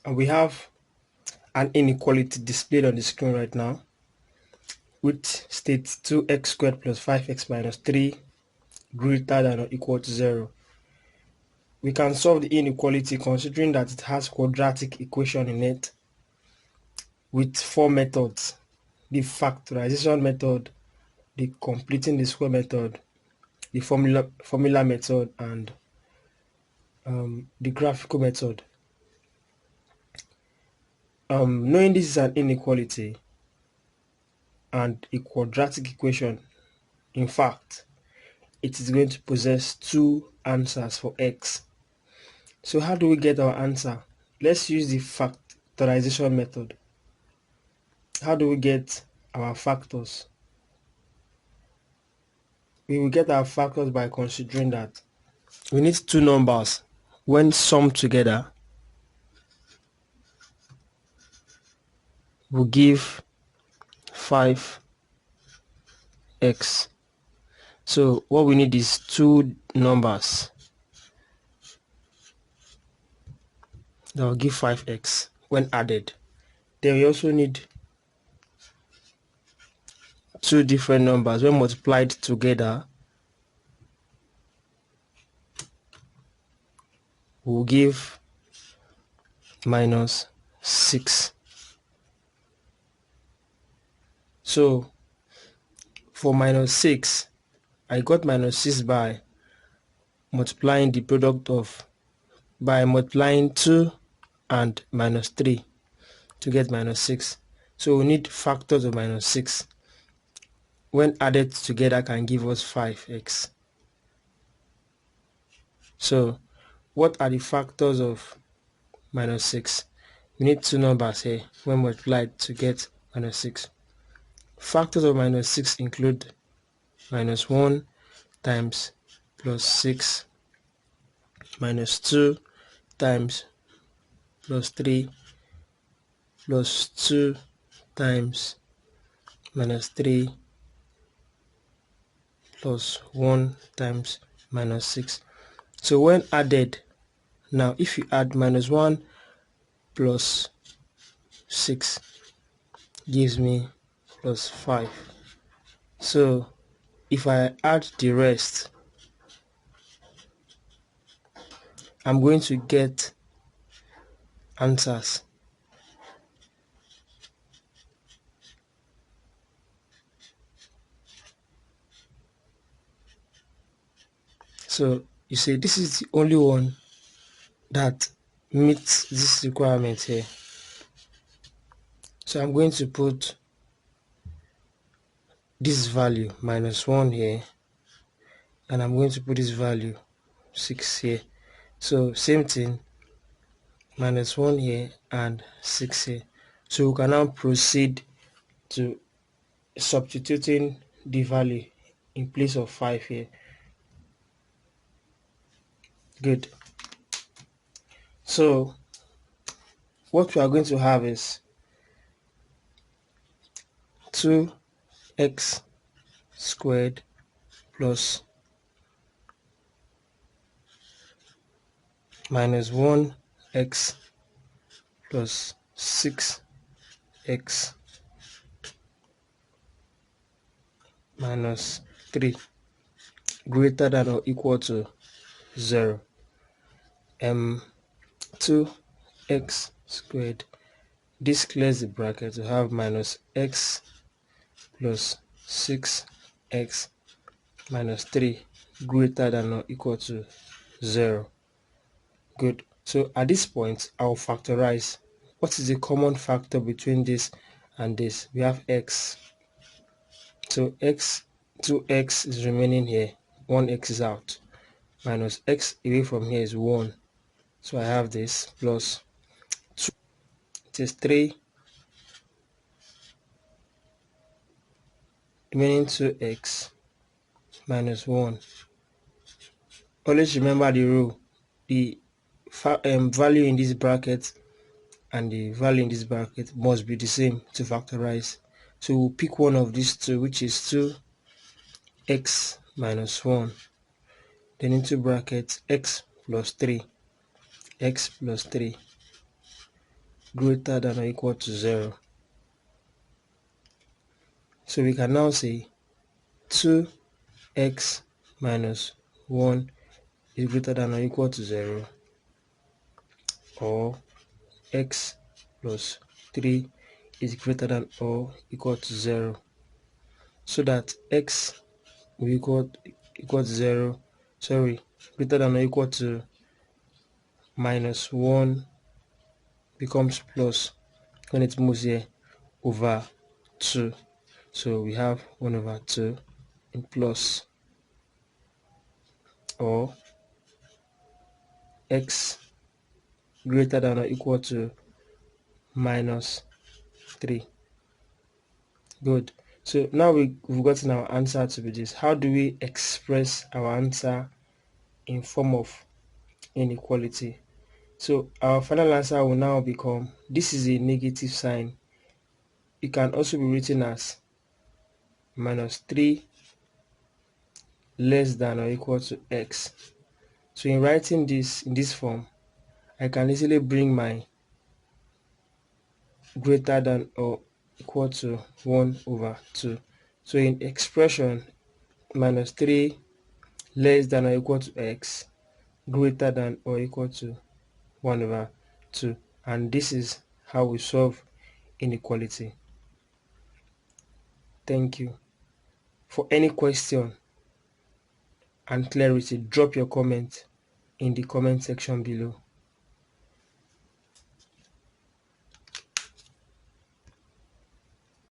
And we have an inequality displayed on the screen right now, which states 2x squared plus 5x minus 3 greater than or equal to 0. We can solve the inequality considering that it has quadratic equation in it with 4 methods: the factorization method, the completing the square method, the formula method, and the graphical method. Knowing this is an inequality and a quadratic equation, in fact, it is going to possess two answers for x. So how do we get our answer? Let's use the factorization method. How do we get our factors? We will get our factors by considering that we need two numbers. When summed together, will give 5x. So what we need is two numbers that will give 5x when added. Then we also need two different numbers when multiplied together will give minus 6. So for minus 6, I got minus 6 by multiplying the product of, by multiplying 2 and minus 3 to get minus 6. So we need factors of minus 6. When added together can give us 5x. So what are the factors of minus 6? We need two numbers here when multiplied to get minus 6. Factors of minus 6 include minus 1 times plus 6, minus 2 times plus 3, plus 2 times minus 3, plus 1 times minus 6. So when added, now if you add minus 1 plus 6 gives me plus 5. So if I add the rest, I'm going to get answers. So you see, this is the only one that meets this requirement here. So I'm going to put this value minus 1 here, and I'm going to put this value 6 here. So same thing, minus 1 here and 6 here. So we can now proceed to substituting the value in place of 5 here. Good. So what we are going to have is 2x squared plus minus 1x plus 6x minus 3 greater than or equal to 0. 2x squared, this clears the bracket to have minus x plus 6x minus 3 greater than or equal to 0. Good. So at this point, I'll factorize. What is the common factor between this and this? We have x. So 2x is remaining here. 1x is out. Minus x away from here is 1. So I have this plus 2. It is 3. Remaining 2x minus 1. Always remember the rule. The value in this bracket and the value in this bracket must be the same to factorize. So we'll pick one of these two, which is 2x minus 1. Then into brackets x plus 3. x plus 3. greater than or equal to 0. So we can now say 2x minus 1 is greater than or equal to 0, or x plus 3 is greater than or equal to 0, so that x will equal to 0, greater than or equal to minus 1 becomes plus when it moves here over 2. So we have 1 over 2 in plus, or x greater than or equal to minus 3. Good. So now we've gotten our answer to be this. How do we express our answer in form of inequality? So our final answer will now become, this is a negative sign. It can also be written as minus 3 less than or equal to x. So in writing this in this form, I can easily bring my greater than or equal to 1 over 2. So in expression, minus 3 less than or equal to x greater than or equal to 1 over 2. And this is how we solve inequality. Thank you. For any question and clarity, drop your comment in the comment section below.